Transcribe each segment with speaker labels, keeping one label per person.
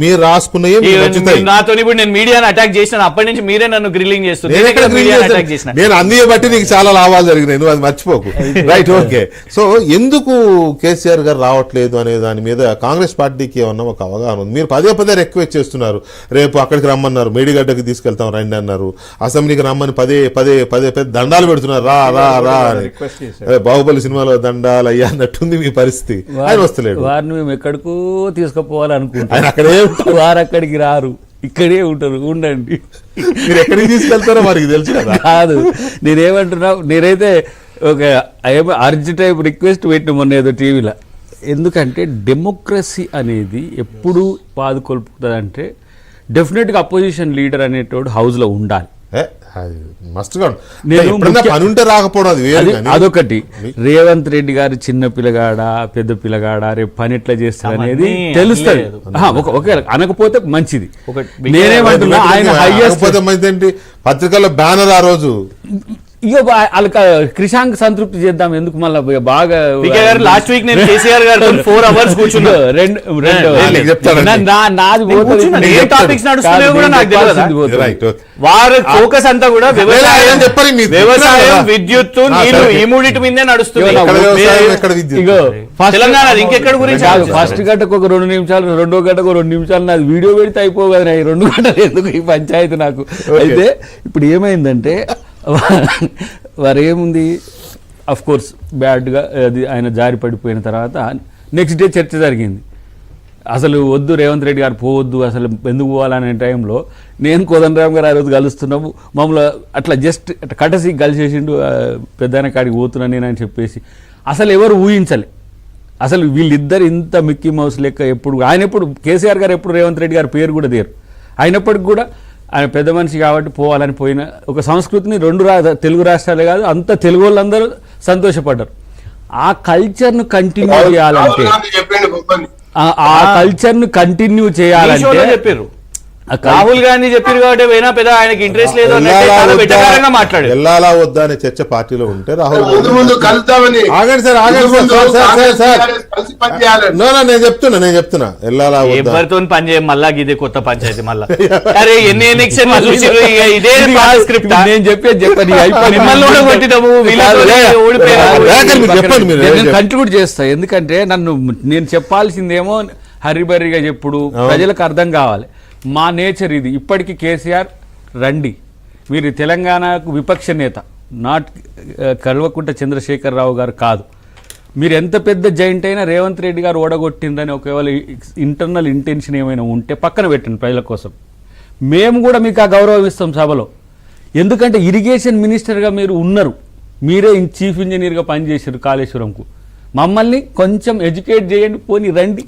Speaker 1: మీరు రాసుకున్నవి
Speaker 2: నాతో ఇప్పుడు నేను మీడియాని అటాక్ చేసిన అప్పటి నుంచి మీరే నన్ను గ్రిల్లింగ్ చేస్తున్నారు.
Speaker 1: నేను అన్ని బట్టి నీకు చాలా లాభాలు జరిగినాయి, నువ్వు అది మర్చిపోకు. Right, okay. సో ఎందుకు కేసీఆర్ గారు రావట్లేదు అనే దాని మీద కాంగ్రెస్ పార్టీకి ఏమన్నా ఒక అవగాహన ఉంది? మీరు పదే పదే రిక్వెస్ట్ చేస్తున్నారు, రేపు అక్కడికి రమ్మన్నారు, మేడిగడ్డకి తీసుకెళ్తాం రండి అన్నారు, అసెంబ్లీకి రమ్మని పదే పదే పదే పదే దండాలు పెడుతున్నారు, రా రా రా అని. బాహుబలి సినిమాలో దండాలు అయ్యా అన్నట్టుంది మీ పరిస్థితి. ఆయన వస్తలేడు.
Speaker 3: వారిని మేము ఎక్కడికో తీసుకుపోవాలనుకుంటాం, అక్కడే వారు అక్కడికి రారు, ఇక్కడే ఉంటారు. ఉండండి,
Speaker 1: మీరు ఎక్కడికి తీసుకెళ్తారో మనకి తెలుసు కదా.
Speaker 3: కాదు, నేనేమంటున్నా, నేనైతే ఒక అర్జీ టైప్ రిక్వెస్ట్ పెట్టిన మొన్న ఏదో టీవీలో. ఎందుకంటే డెమోక్రసీ అనేది ఎప్పుడు పాదుకొల్పుతుందంటే డెఫినెట్గా అపోజిషన్ లీడర్ అనేటోడు హౌస్లో ఉండాలి. అదొకటి. రేవంత్ రెడ్డి గారు చిన్న పిల్లగాడా పెద్ద పిల్లగాడా, రేపు పని ఎట్లా చేస్తారు అనేది తెలుస్తుంది. ఒకే అనకపోతే మంచిది. నేనేమంటున్నా, ఆయన హైయెస్ట్
Speaker 1: పత్రికల్లో బ్యానర్ ఆ రోజు
Speaker 3: ఇక వాళ్ళకి క్రిషాంక్ సంతృప్తి చేద్దాం ఎందుకు మళ్ళీ బాగా.
Speaker 2: లాస్ట్ వీక్ నేను కేసీఆర్ గారు 4 hours కూర్చున్నా.
Speaker 3: నాది
Speaker 2: వారి ఫోకస్ అంతా కూడా వ్యవసాయం, విద్యుత్, నీళ్లు, ఈ మూడింటి మీదే నడుస్తుంది. తెలంగాణ ఇంకెక్కడ గురించి
Speaker 3: ఫస్ట్ గంటకు ఒక 2 నిమిషాలు, రెండో గంటకు 2 నిమిషాలు నాది వీడియో పెడితే అయిపో కదా. 2 గంటలు ఎందుకు ఈ పంచాయతీ నాకు. అయితే ఇప్పుడు ఏమైందంటే వారు ఏముంది, అఫ్ కోర్స్ బ్యాడ్గా అది ఆయన జారి పడిపోయిన తర్వాత నెక్స్ట్ డే చర్చ జరిగింది. అసలు వద్దు రేవంత్ రెడ్డి గారు పోవద్దు, అసలు ఎందుకు పోవాలనే టైంలో నేను కోదండరామ్ గారు ఆ రోజు కలుస్తున్నాము, మమ్మల్ని అట్లా జస్ట్ కటసి కలిసేసిండు, పెద్దాయన కాడికి పోతున్నా నేను అని చెప్పేసి. అసలు ఎవరు ఊహించలే, అసలు వీళ్ళిద్దరు ఇంత మిక్కీ మౌస్ లెక్క. ఎప్పుడు ఆయన ఎప్పుడు కేసీఆర్ గారు ఎప్పుడు రేవంత్ రెడ్డి గారి పేరు కూడా దేరు. అయినప్పటికి కూడా ఆయన పెద్ద మనిషి కాబట్టి పోవాలని పోయిన ఒక సంస్కృతిని తెలుగు రాష్ట్రాలే కాదు అంత తెలుగు వాళ్ళందరూ సంతోషపడ్డారు. ఆ కల్చర్ను కంటిన్యూ చేయాలంటే
Speaker 2: చెప్పారు. రాహుల్ గాంధీ చెప్పారు కాబట్టి పోయినా పెద్ద ఆయనకి ఇంట్రెస్ట్ లేదు మాట్లాడారు.
Speaker 1: వెళ్ళాలా వద్దా అనే చర్చ పార్టీలో ఉంటే రాహుల్ నేను చెప్తున్నా వెళ్ళాలా
Speaker 2: ఎవరితో పని చేయం మళ్ళా ఇదే కొత్త పంచాయతీ మళ్ళా. అరే ఎన్ని ఎలక్షన్ ఇదే స్క్రిప్ట్ నేను చెప్పేది
Speaker 3: కంక్లూడ్ చేస్తా. ఎందుకంటే నేను చెప్పాల్సిందేమో హరిబరిగా చెప్పుడు ప్రజలకు అర్థం కావాలి. మా నేచర్ ఇది. ఇప్పటికీ కేసీఆర్ రండి, మీరు తెలంగాణకు విపక్ష నేత, నాట్ కల్వకుంట్ల చంద్రశేఖరరావు గారు కాదు. మీరు ఎంత పెద్ద జైంట్ అయినా రేవంత్ రెడ్డి గారు ఓడగొట్టిందని ఒకవేళ ఇంటర్నల్ ఇంటెన్షన్ ఏమైనా ఉంటే పక్కన పెట్టండి ప్రజల కోసం. మేము కూడా మీకు ఆ గౌరవం ఇస్తాం సభలో. ఎందుకంటే ఇరిగేషన్ మినిస్టర్గా మీరు ఉన్నారు, మీరే చీఫ్ ఇంజనీర్గా పనిచేశారు కాళేశ్వరంకు. మమ్మల్ని కొంచెం ఎడ్యుకేట్ చేయండి, పోనీ రండి.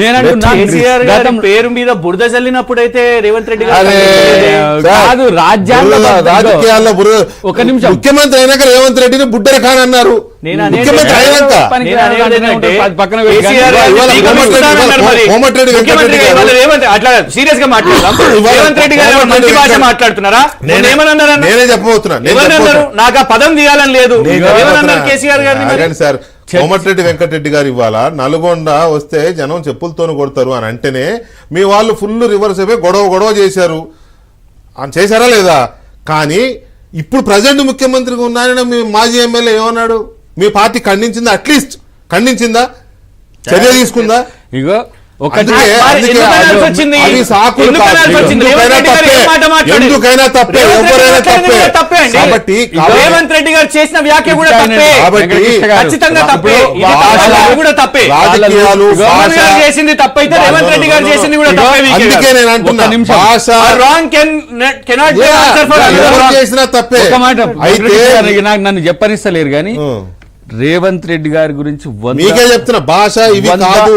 Speaker 2: నేను పేరు మీద బురద చల్లినప్పుడైతే రేవంత్ రెడ్డి
Speaker 3: కాదు,
Speaker 1: రాజకీయాల్లో
Speaker 3: ఒక నిమిషం,
Speaker 1: ముఖ్యమంత్రి అయినాక రేవంత్ రెడ్డిని బుడ్డర ఖాన్ అన్నారు.
Speaker 3: పక్కన
Speaker 2: అట్లా సీరియస్ గా మాట్లాడదాం. రేవంత్ రెడ్డి గారు మంచి భాష మాట్లాడుతున్నారా?
Speaker 1: నేనే చెప్పబోతున్నా,
Speaker 2: నాకు ఆ పదం తీయాలని లేదు. కేసీఆర్ గారు
Speaker 1: సార్ కోమటిరెడ్డి వెంకటరెడ్డి గారు ఇవాళ నల్గొండ వస్తే జనం చెప్పులతోనే కొడతారు అని అంటేనే మీ వాళ్ళు ఫుల్ రివర్స్ అయిపోయి గొడవ చేశారు. చేశారా లేదా? కానీ ఇప్పుడు ప్రజెంట్ ముఖ్యమంత్రిగా ఉన్నారని మీ మాజీ ఎమ్మెల్యే ఏమన్నాడు? మీ పార్టీ ఖండించిందా? అట్లీస్ట్ ఖండించిందా? చర్య తీసుకుందా?
Speaker 3: ఇగో
Speaker 1: ఎందుకైనా తప్పే, ఎవరైనా తప్పే. కాబట్టి
Speaker 2: రేవంత్ రెడ్డి గారు చేసిన వ్యాఖ్య కూడా తప్పే, ఖచ్చితంగా తప్పే.
Speaker 1: రాజకీయాలు
Speaker 2: చేసింది తప్పైతే రేవంత్ రెడ్డి గారు చేసింది కూడా తప్పే.
Speaker 1: అందుకే నేను అంటున్నా, చేసిన తప్పే.
Speaker 3: అయితే నన్ను చెప్పనిస్తలేరు కానీ రేవంత్ రెడ్డి గారి గురించి
Speaker 1: మీకే చెప్తున్నా, భాష ఇవి కాదు,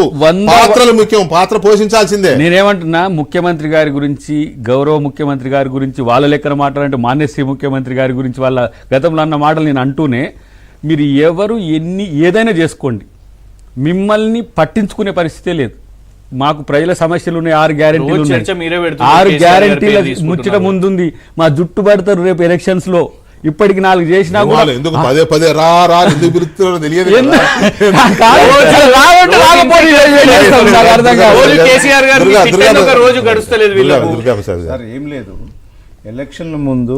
Speaker 1: పాత్రలు ముఖ్యం, పాత్ర పోషించాల్సిందే.
Speaker 3: నేనేమంటున్నా, ముఖ్యమంత్రి గారి గురించి, గౌరవ ముఖ్యమంత్రి గారి గురించి వాళ్ళ లెక్కన మాట్లాడంటే మాన్యశ్రీ ముఖ్యమంత్రి గారి గురించి వాళ్ళ గతంలో అన్న మాటలు నేను అంటూనే, మీరు ఎవరు ఏదైనా చేసుకోండి, మిమ్మల్ని పట్టించుకునే పరిస్థితే లేదు. మాకు ప్రజల సమస్యలు ఉన్నాయి, 6 గ్యారెంటీలు ఉన్నాయి. 6 గ్యారెంటీల ముచ్చట ముందుంది. మా జుట్టు పడతారు రేపు ఎలక్షన్స్ లో. ఇప్పటికి 4 చేసినా కూడా
Speaker 1: వాళ్ళు ఎందుకు పదే పదే రా రా ఎందుకు పిలుస్తున్నారో తెలియదు కదా.
Speaker 3: నాకు అర్థం కాదు.
Speaker 2: రోజు కేసీఆర్ గారు
Speaker 1: దుర్గా
Speaker 2: ఒక రోజు గడుస్తలేదు వీళ్ళకు.
Speaker 1: దుర్గా ప్రసాద్ గారు
Speaker 4: సార్ ఏం లేదు, ఎలక్షన్ల ముందు